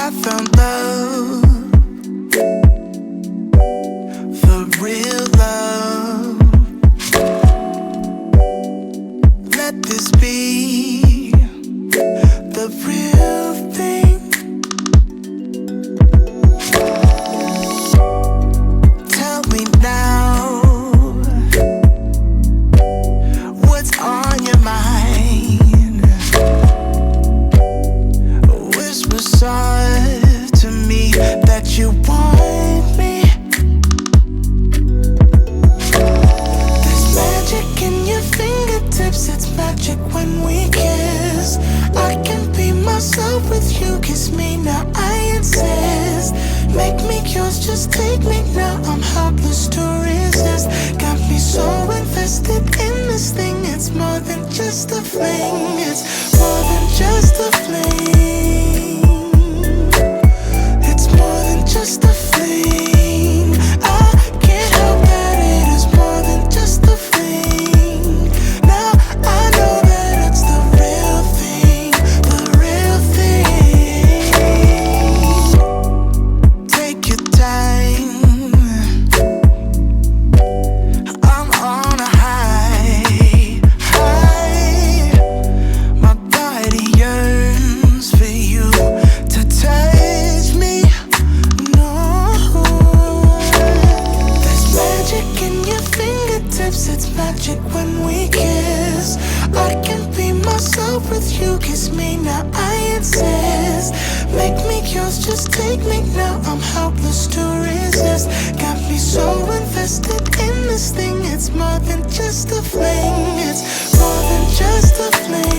I found love, for real love. Let this be the real thing. Tell me now, what's on your mind? Whisper soft to me that you want me. There's magic in your fingertips, it's magic when we kiss. I can be myself with you, kiss me now, I insist. Make me yours, just take me now, I'm helpless to resist. Got me so invested in this thing, it's more than just a fling. It's more than just a fling. It's more than just a fling. I can't help that it is more than just a fling. Now I know that it's the real thing, the real thing. Take your time, I'm on a high, high. My body yearns for you to touch me. No, there's magic in your fingertips, it's magic when we kiss. I can be myself with you, kiss me now, I insist. Make me yours, just take me now, I'm helpless to resist. Got me so invested in this thing, it's more than just a fling. It's more than just a fling.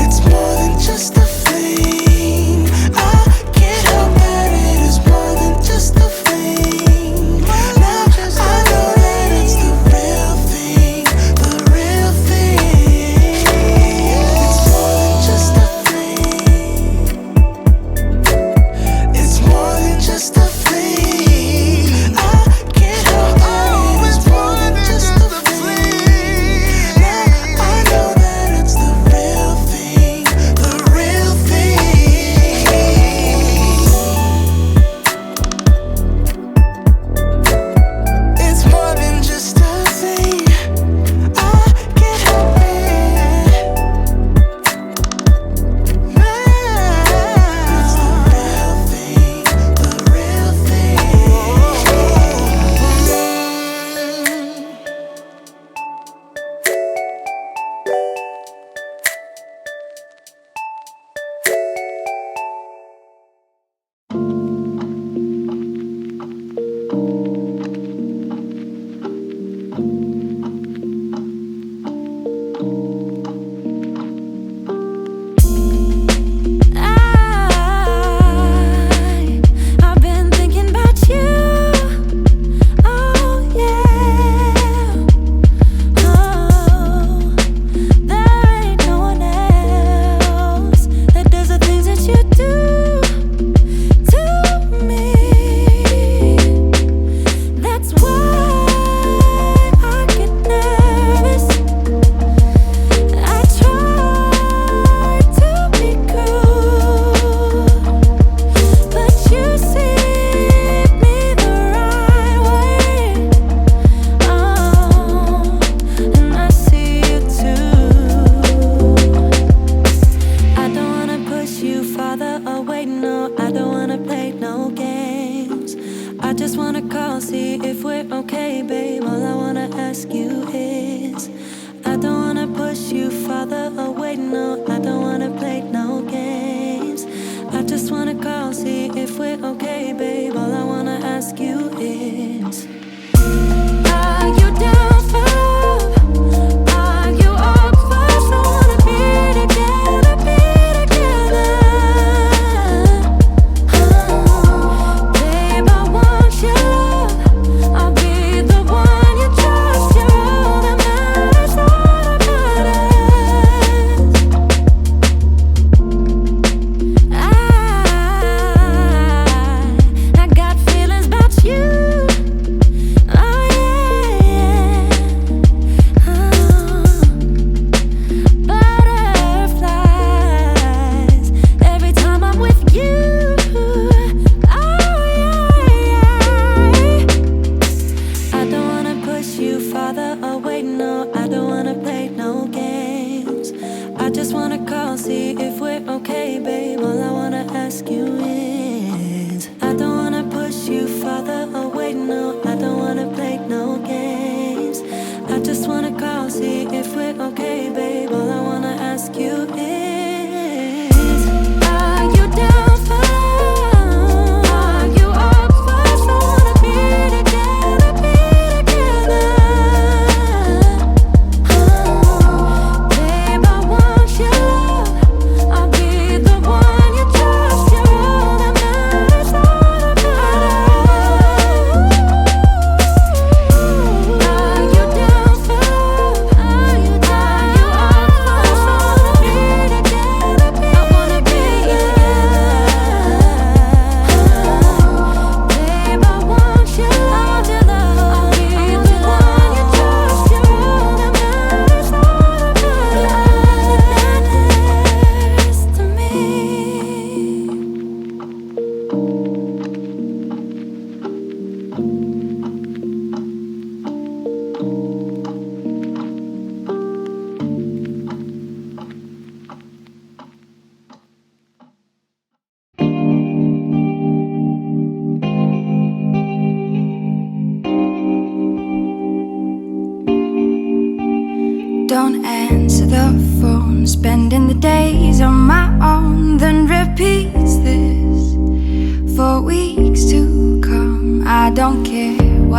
It's more than just a fling. I can't help that it is more than just a fling. Now I know that it's the real thing, the real thing. It's more than just a fling. It's more than just a fling. I can't help that it is more than just a fling. Now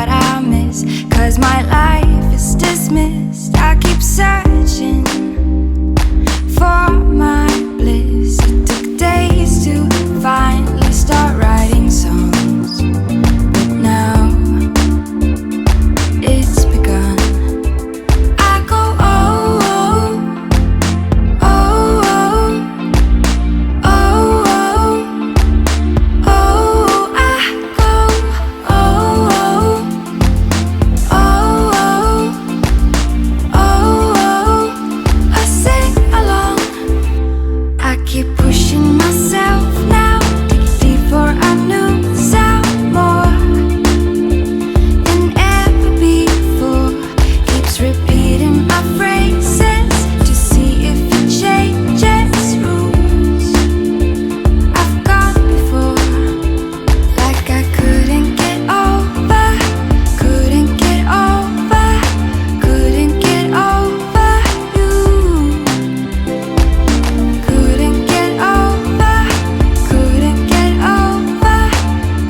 what I miss, 'cause my life is dismissed. I keep searching for my bliss. It took days to finally start writing songs, but now it's begun. I go oh, oh, oh, oh, oh, oh, oh, I go oh, oh, oh, oh, oh, I sing along. I keep pushing myself now, dig deeper, I knew sound more than ever before. Keeps repeating my phrases to see if it changes rules I've gone before. Like I couldn't get over, couldn't get over, couldn't get over you. Couldn't get over, couldn't get over,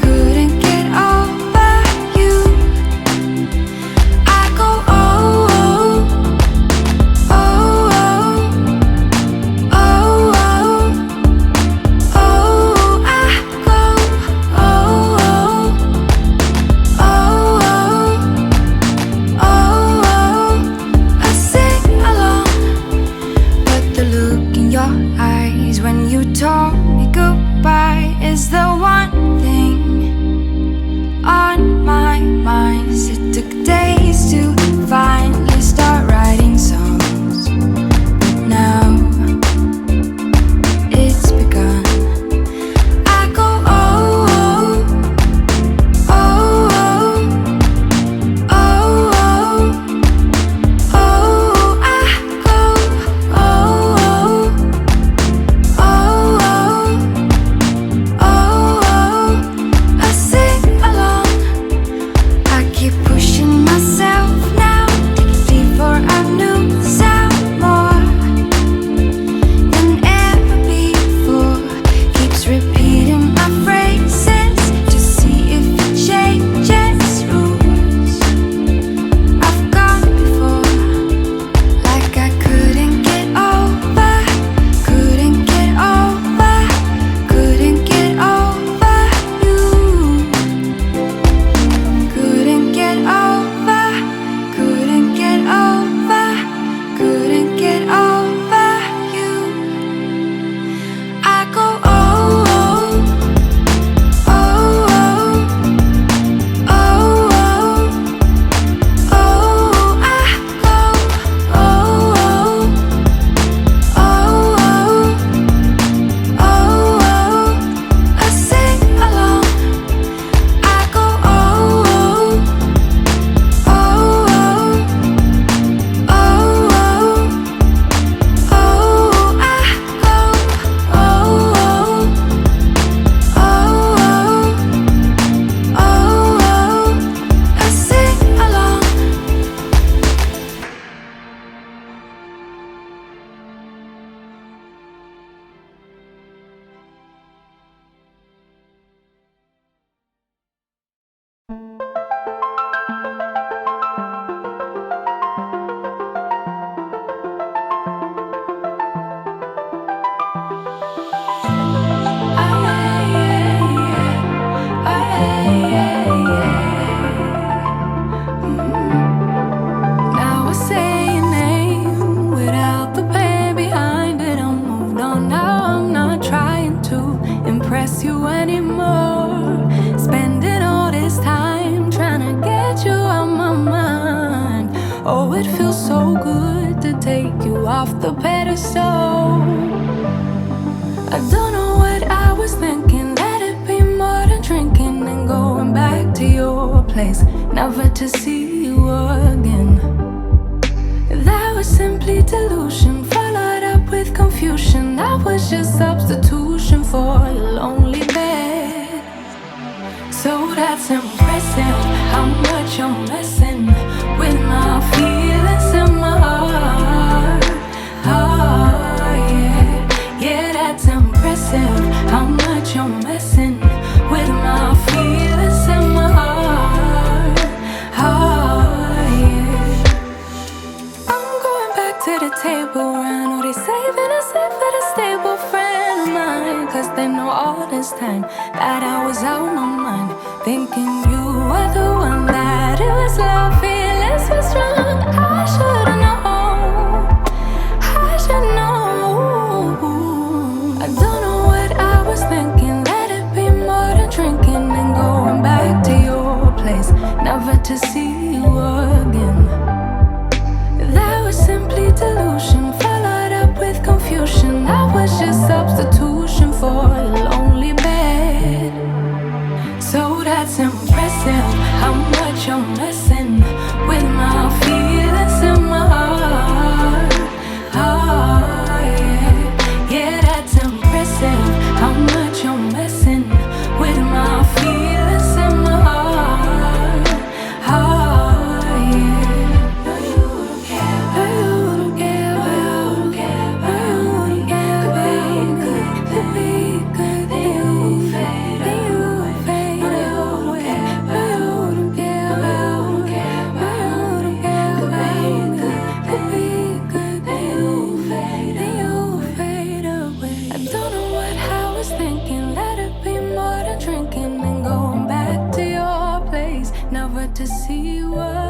couldn't get over you. I go oh, oh, oh, oh, oh, oh, oh, I go oh, oh, oh, I sing along. But the look in your eyes when you told me goodbye is the one thing on my mind. It took days to finally start writing songs, but now it's begun. I go oh, oh, oh, oh, oh, oh, I go oh, oh, oh, oh, I sing along. I keep pushing myself now, dig deeper, I knew sound more than ever before. Keeps repeating my phrases to see if it changes rules I've gone before. Like I couldn't get over, couldn't get over, couldn't get over you. Couldn't get over, couldn't get over, couldn't get over you. I go oh, oh, oh, oh, oh, oh, I go oh, oh, oh, oh, I sing along. I go oh, oh, oh, oh, oh, I go oh, oh, I sing along. Now I say your name without the pain behind it. I'm moved on now, I'm not trying to impress you anymore. Spending all this time trying to get you out my mind. Oh, it feels so good to take you off the pedestal. I don't know what I was thinking. Let it be more than drinking and going back to your place, never to see you again. That was simply delusion, followed up with confusion. That was just substitution for your lonely bed. So that's impressive, how much you're messing with my feelings in my heart. Oh yeah, yeah, that's impressive, how much you're messing with my feelings in my heart. this time that I was out my mind, thinking you were the one, that it was love, feelings were strong. I should've known, I should know. I don't know what I was thinking, let it be more than drinking and going back to your place, never to see you again. That was simply delusion, followed up with confusion. That was just substitution for a lonely bed. So that's impressive, how much you're messing with my feelings in my heart. Oh, yeah. Yeah, that's impressive, how much you're messing with my feelings in my heart. Oh, yeah. No, you don't care, no, you don't care, no, you don't care, no, you don't care. Could be good, then you fade, then you fade away. No, you don't care, no, you don't care, no, you don't care. Could be good, then you fade away. I don't know what I was thinking, let it be more than drinking and going back to your place, never to see you again.